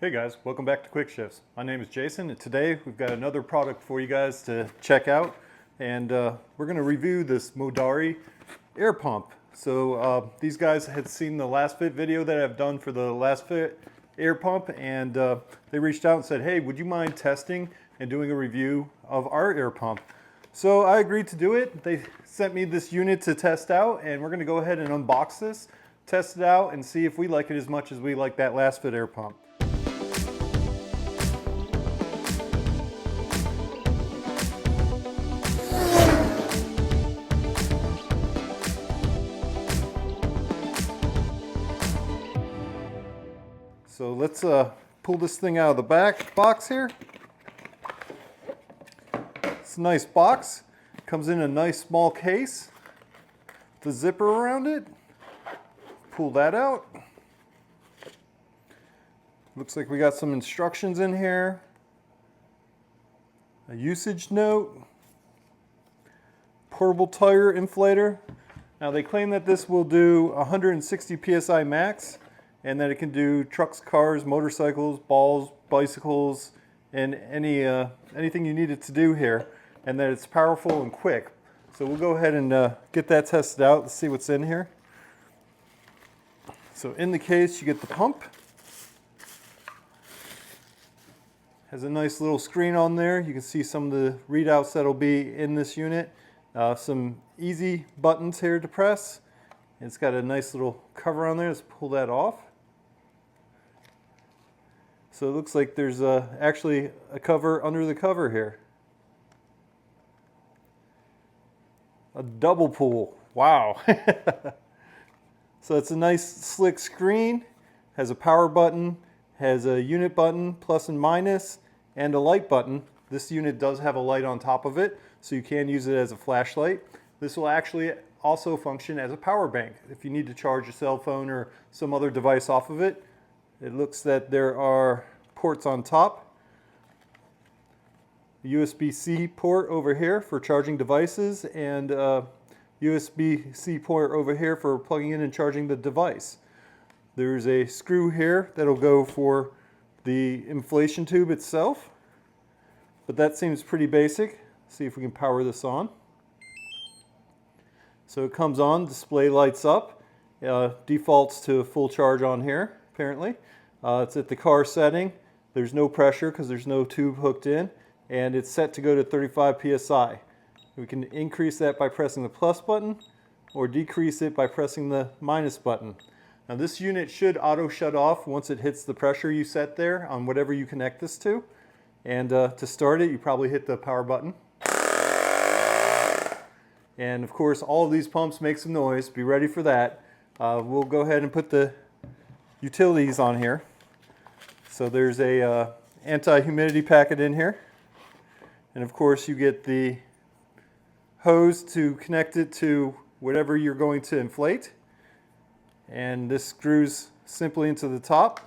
Hey guys, welcome back to Quick Shifts. My name is Jason, and today we've got another product for you guys to check out, and we're going to review this MODARI air pump. So these guys had seen the last fit video that I've done for the last fit air pump, and they reached out and said, hey, would you mind testing and doing a review of our air pump? So I agreed to do it. They sent me this unit to test out, and we're going to go ahead and unbox this, test it out, and see if we like it as much as we like that last fit air pump. So let's pull this thing out of the back box here. It's a nice box. Comes in a nice small case. The zipper around it. Pull that out. Looks like we got some instructions in here. A usage note. Portable tire inflator. Now they claim that this will do 160 psi max, and that it can do trucks, cars, motorcycles, balls, bicycles, and anything you need it to do here, and that it's powerful and quick. So we'll go ahead and get that tested out. Let's see what's in here. So in the case, you get the pump. Has a nice little screen on there. You can see some of the readouts that'll be in this unit. Some easy buttons here to press. It's got a nice little cover on there. Let's pull that off. So it looks like there's actually a cover under the cover here. A double pull. Wow. So it's a nice slick screen. Has a power button, has a unit button, plus and minus, and a light button. This unit does have a light on top of it, so you can use it as a flashlight. This will actually also function as a power bank if you need to charge your cell phone or some other device off of it. It looks that there are ports on top. A USB-C port over here for charging devices, and USB-C port over here for plugging in and charging the device. There's a screw here that'll go for the inflation tube itself, but that seems pretty basic. See if we can power this on. So it comes on, display lights up, defaults to full charge on here apparently. It's at the car setting. There's no pressure because there's no tube hooked in, and it's set to go to 35 psi. We can increase that by pressing the plus button or decrease it by pressing the minus button. Now this unit should auto shut off once it hits the pressure you set there on whatever you connect this to. And to start it, you probably hit the power button. And of course, all of these pumps make some noise. Be ready for that. We'll go ahead and put the utilities on here. So there's a anti-humidity packet in here. And of course, you get the hose to connect it to whatever you're going to inflate. And this screws simply into the top.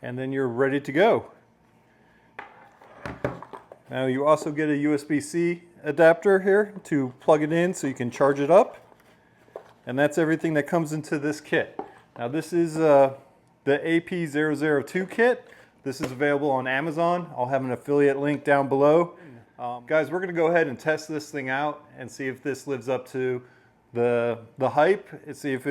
And then you're ready to go. Now you also get a USB-C adapter here to plug it in so you can charge it up. And that's everything that comes into this kit. Now this is the AP002 kit. This is available on Amazon. I'll have an affiliate link down below. Guys, we're going to go ahead and test this thing out and see if this lives up to the hype, and see if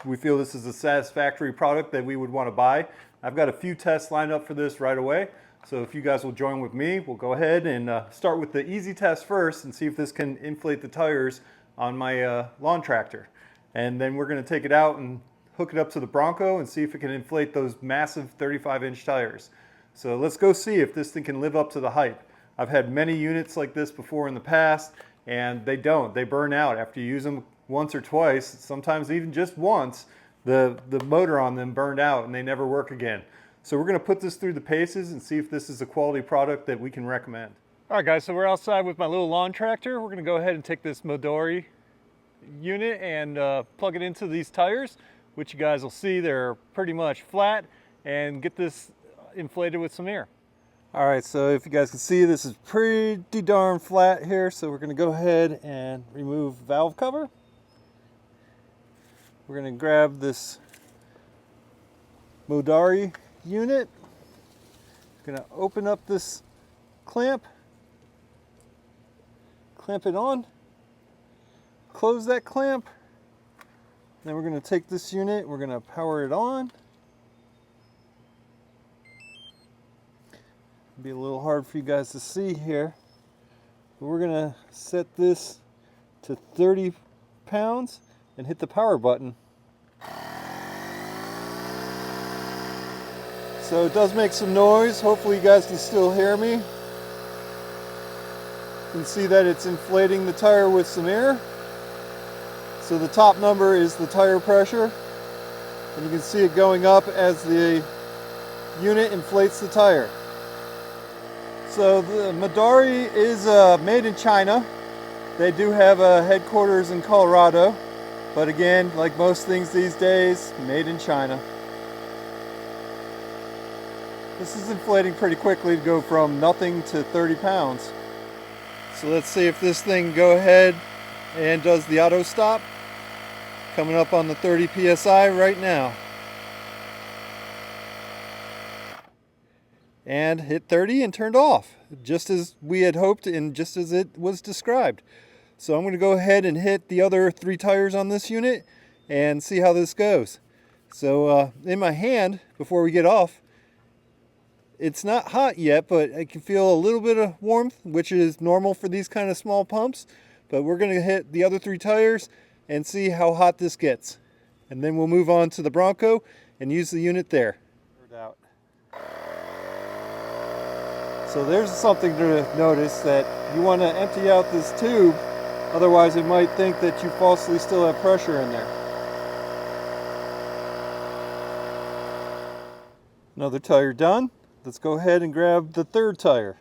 we feel this is a satisfactory product that we would want to buy. I've got a few tests lined up for this right away. So if you guys will join with me, we'll go ahead and start with the easy test first and see if this can inflate the tires on my lawn tractor. And then we're going to take it out and hook it up to the Bronco and see if it can inflate those massive 35-inch tires. So let's go see if this thing can live up to the hype. I've had many units like this before in the past, and they don't. They burn out after you use them once or twice, sometimes even just once. The motor on them burned out and they never work again. So we're going to put this through the paces and see if this is a quality product that we can recommend. All right guys, so we're outside with my little lawn tractor. We're going to go ahead and take this MODARI unit and plug it into these tires, which you guys will see they're pretty much flat, and get this inflated with some air. All right, so if you guys can see, this is pretty darn flat here, so we're gonna go ahead and remove valve cover. We're gonna grab this MODARI unit. Gonna open up this clamp, clamp it on, close that clamp. Then we're gonna take this unit, we're gonna power it on. Be a little hard for you guys to see here, but we're gonna set this to 30 pounds and hit the power button. So it does make some noise. Hopefully you guys can still hear me. You can see that it's inflating the tire with some air. So the top number is the tire pressure, and you can see it going up as the unit inflates the tire. So the MODARI is made in China. They do have a headquarters in Colorado, but again, like most things these days, made in China. This is inflating pretty quickly to go from nothing to 30 pounds. So let's see if this thing go ahead and does the auto stop. Coming up on the 30 PSI right now. And hit 30 and turned off, just as we had hoped and just as it was described. So I'm going to go ahead and hit the other 3 tires on this unit and see how this goes. So in my hand, before we get off, it's not hot yet, but I can feel a little bit of warmth, which is normal for these kind of small pumps. But we're going to hit the other 3 tires and see how hot this gets. And then we'll move on to the Bronco and use the unit there. So there's something to notice, that you want to empty out this tube, otherwise it might think that you falsely still have pressure in there. Another tire done. Let's go ahead and grab the 3rd tire.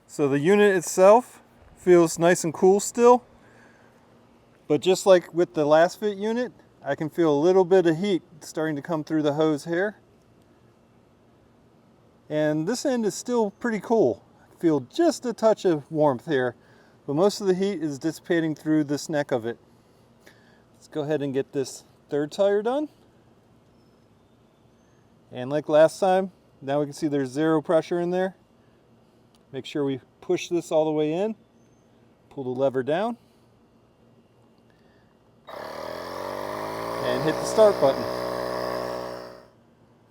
So the unit itself feels nice and cool still, but just like with the last fit unit, I can feel a little bit of heat starting to come through the hose here. And this end is still pretty cool. I feel just a touch of warmth here, but most of the heat is dissipating through this neck of it. Let's go ahead and get this 3rd tire done. And like last time, now we can see there's 0 pressure in there. Make sure we push this all the way in, pull the lever down, and hit the start button.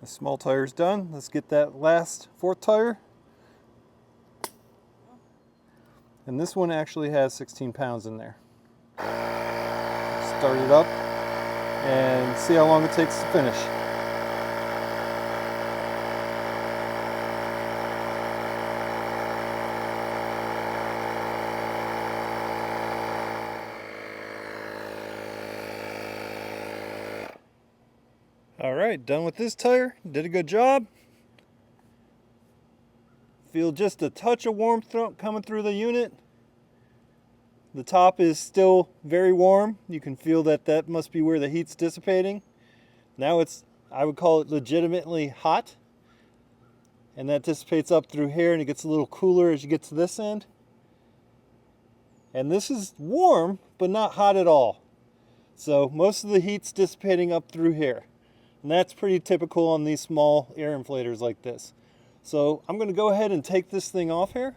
The small tire's done. Let's get that last 4th tire. And this one actually has 16 pounds in there. Start it up and see how long it takes to finish. All right, done with this tire. Did a good job. Feel just a touch of warmth coming through the unit. The top is still very warm. You can feel that that must be where the heat's dissipating. Now it's, I would call it legitimately hot. And that dissipates up through here and it gets a little cooler as you get to this end. And this is warm, but not hot at all. So most of the heat's dissipating up through here. And that's pretty typical on these small air inflators like this. So I'm going to go ahead and take this thing off here.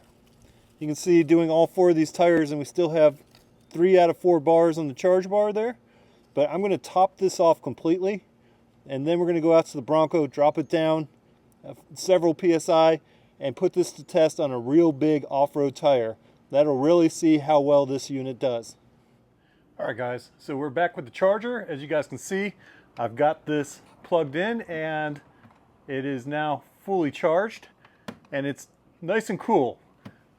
You can see doing all 4 of these tires, and we still have 3 out of 4 bars on the charge bar there. But I'm going to top this off completely, and then we're going to go out to the Bronco, drop it down several PSI, and put this to test on a real big off-road tire. That'll really see how well this unit does. All right guys, so we're back with the charger. As you guys can see, I've got this plugged in and it is now fully charged, and it's nice and cool.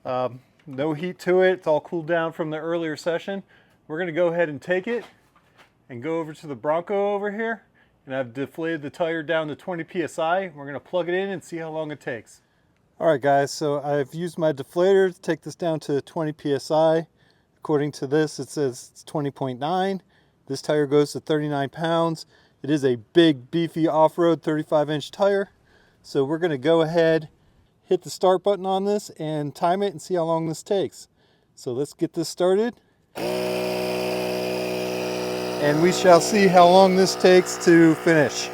No heat to it. It's all cooled down from the earlier session. We're going to go ahead and take it and go over to the Bronco over here, and I've deflated the tire down to 20 PSI. We're going to plug it in and see how long it takes. All right guys, so I've used my deflator to take this down to 20 PSI. According to this, it says it's 20.9. This tire goes to 39 pounds. It is a big, beefy off-road 35-inch tire. So we're going to go ahead, hit the start button on this and time it and see how long this takes. So let's get this started. And we shall see how long this takes to finish.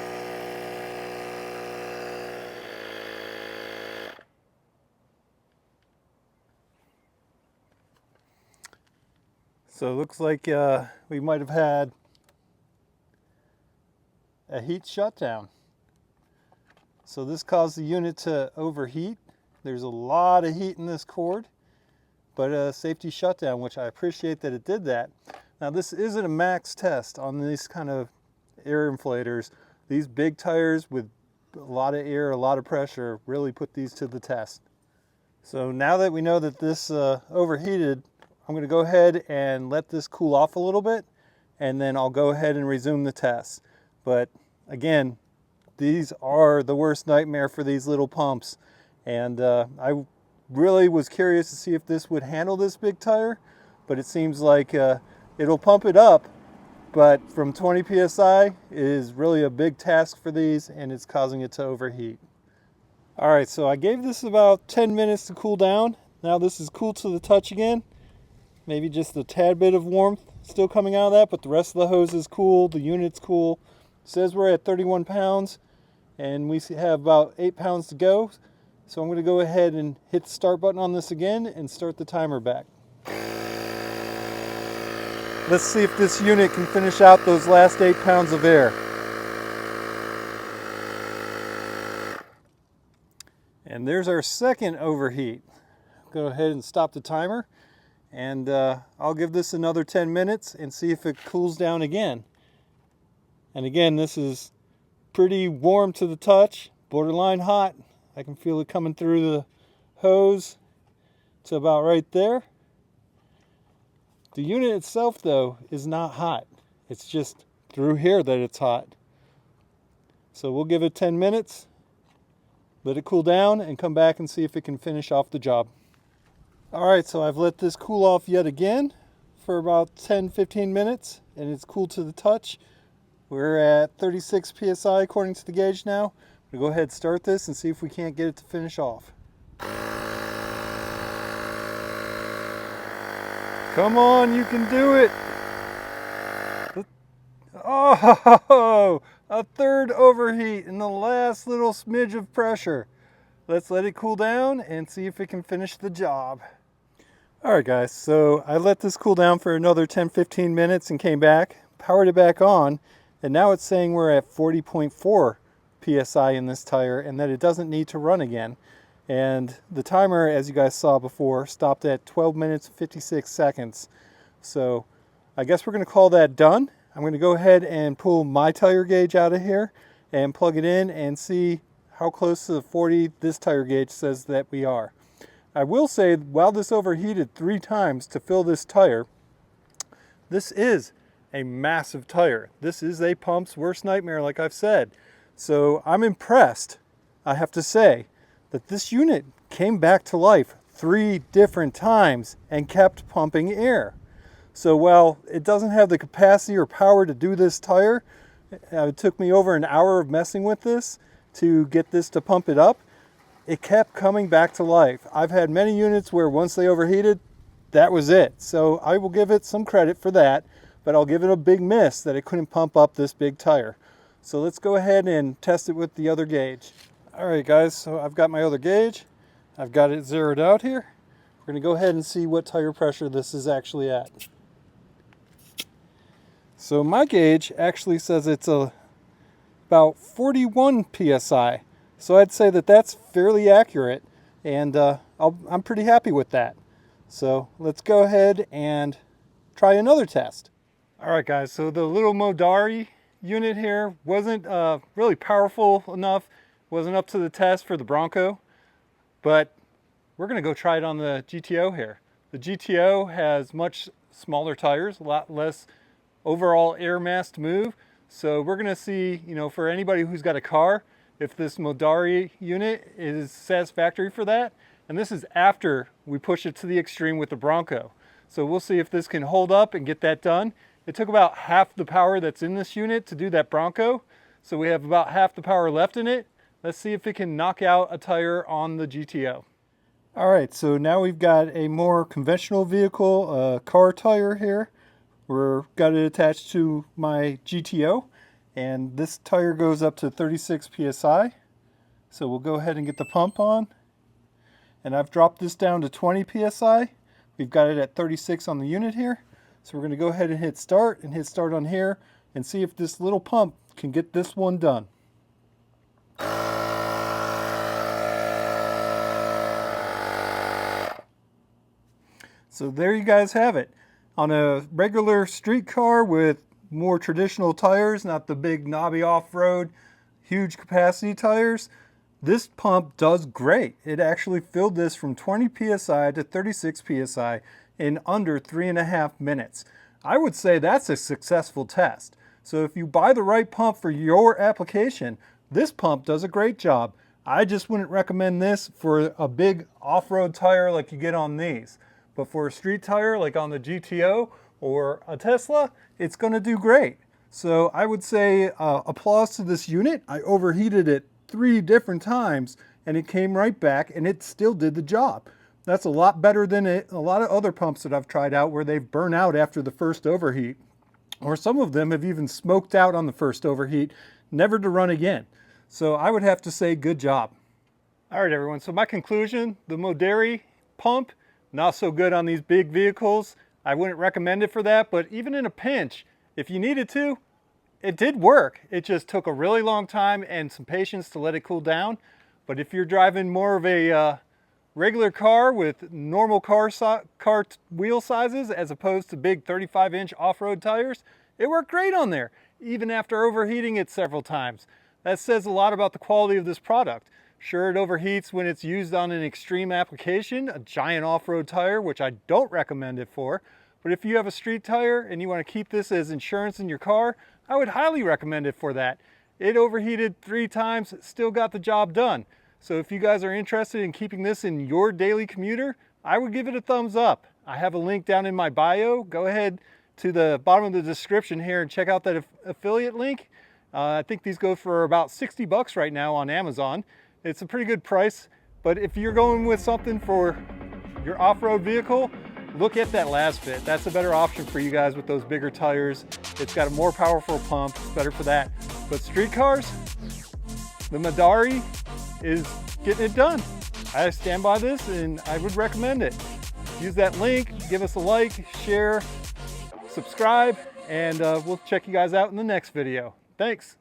So it looks like we might have had a heat shutdown. So this caused the unit to overheat. There's a lot of heat in this cord, but a safety shutdown, which I appreciate that it did that. Now this isn't a max test on these kind of air inflators. These big tires with a lot of air, a lot of pressure really put these to the test. So now that we know that this overheated, I'm going to go ahead and let this cool off a little bit, and then I'll go ahead and resume the test. But again, these are the worst nightmare for these little pumps. And I really was curious to see if this would handle this big tire, but it seems like it'll pump it up, but from 20 psi is really a big task for these, and it's causing it to overheat. All right, so I gave this about 10 minutes to cool down. Now this is cool to the touch again. Maybe just a tad bit of warmth still coming out of that, but the rest of the hose is cool, the unit's cool. It says we're at 31 pounds, and we have about 8 pounds to go. So I'm going to go ahead and hit the start button on this again and start the timer back. Let's see if this unit can finish out those last 8 pounds of air. And there's our second overheat. Go ahead and stop the timer. And I'll give this another 10 minutes and see if it cools down again. And again, this is pretty warm to the touch, borderline hot. I can feel it coming through the hose to about right there. The unit itself, though, is not hot. It's just through here that it's hot. So we'll give it 10 minutes, let it cool down, and come back and see if it can finish off the job. All right, so I've let this cool off yet again for about 10-15 minutes, and it's cool to the touch. We're at 36 psi according to the gauge now. I'm gonna go ahead and start this and see if we can't get it to finish off. Come on, you can do it. Oh, a third overheat in the last little smidge of pressure. Let's let it cool down and see if it can finish the job. All right, guys, so I let this cool down for another 10-15 minutes and came back, powered it back on, and now it's saying we're at 40.4 psi in this tire and that it doesn't need to run again. And the timer, as you guys saw before, stopped at 12 minutes 56 seconds. So I guess we're going to call that done. I'm going to go ahead and pull my tire gauge out of here and plug it in and see how close to the 40 this tire gauge says that we are. I will say, while this overheated 3 times to fill this tire, this is a massive tire. This is a pump's worst nightmare, like I've said. So I'm impressed, I have to say, that this unit came back to life 3 different times and kept pumping air. So while it doesn't have the capacity or power to do this tire, it took me over an hour of messing with this to get this to pump it up. It kept coming back to life. I've had many units where once they overheated, that was it. So I will give it some credit for that, but I'll give it a big miss that it couldn't pump up this big tire. So let's go ahead and test it with the other gauge. All right, guys, so I've got my other gauge. I've got it zeroed out here. We're gonna go ahead and see what tire pressure this is actually at. So my gauge actually says it's about 41 psi. So I'd say that that's fairly accurate, and I'm pretty happy with that. So let's go ahead and try another test. All right, guys, so the little MODARI unit here wasn't really powerful enough, wasn't up to the test for the Bronco, but we're gonna go try it on the GTO here. The GTO has much smaller tires, a lot less overall air mass to move. So we're gonna see, for anybody who's got a car, if this MODARI unit is satisfactory for that. And this is after we push it to the extreme with the Bronco. So we'll see if this can hold up and get that done. It took about half the power that's in this unit to do that Bronco. So we have about half the power left in it, Let's see if it can knock out a tire on the GTO. All right, so now we've got a more conventional vehicle, a car tire here. We've got it attached to my GTO, and this tire goes up to 36 PSI. So we'll go ahead and get the pump on. And I've dropped this down to 20 PSI. We've got it at 36 on the unit here. So we're going to go ahead and hit start on here and see if this little pump can get this one done. So there you guys have it. On a regular street car with more traditional tires, not the big knobby off-road, huge capacity tires, this pump does great. It actually filled this from 20 PSI to 36 PSI in under 3.5 minutes. I would say that's a successful test. So if you buy the right pump for your application, this pump does a great job. I just wouldn't recommend this for a big off-road tire like you get on these. But for a street tire like on the GTO or a Tesla, it's going to do great. So I would say applause to this unit. I overheated it 3 different times and it came right back and it still did the job. That's a lot better than a lot of other pumps that I've tried out where they've burned out after the first overheat. Or some of them have even smoked out on the first overheat, never to run again. So I would have to say good job. All right, everyone, so my conclusion, the MODARI pump, not so good on these big vehicles. I wouldn't recommend it for that, but even in a pinch, if you needed to, it did work. It just took a really long time and some patience to let it cool down. But if you're driving more of a regular car with normal car wheel sizes as opposed to big 35-inch off-road tires, it worked great on there, even after overheating it several times. That says a lot about the quality of this product. Sure, it overheats when it's used on an extreme application, a giant off-road tire, which I don't recommend it for. But if you have a street tire and you want to keep this as insurance in your car, I would highly recommend it for that. It overheated 3 times, still got the job done. So if you guys are interested in keeping this in your daily commuter, I would give it a thumbs up. I have a link down in my bio. Go ahead to the bottom of the description here and check out that affiliate link. I think these go for about 60 bucks right now on Amazon. It's a pretty good price, but if you're going with something for your off-road vehicle, look at that last bit. That's a better option for you guys with those bigger tires. It's got a more powerful pump, it's better for that. But street cars, the MODARI is getting it done. I stand by this and I would recommend it. Use that link, give us a like, share, subscribe, and we'll check you guys out in the next video. Thanks.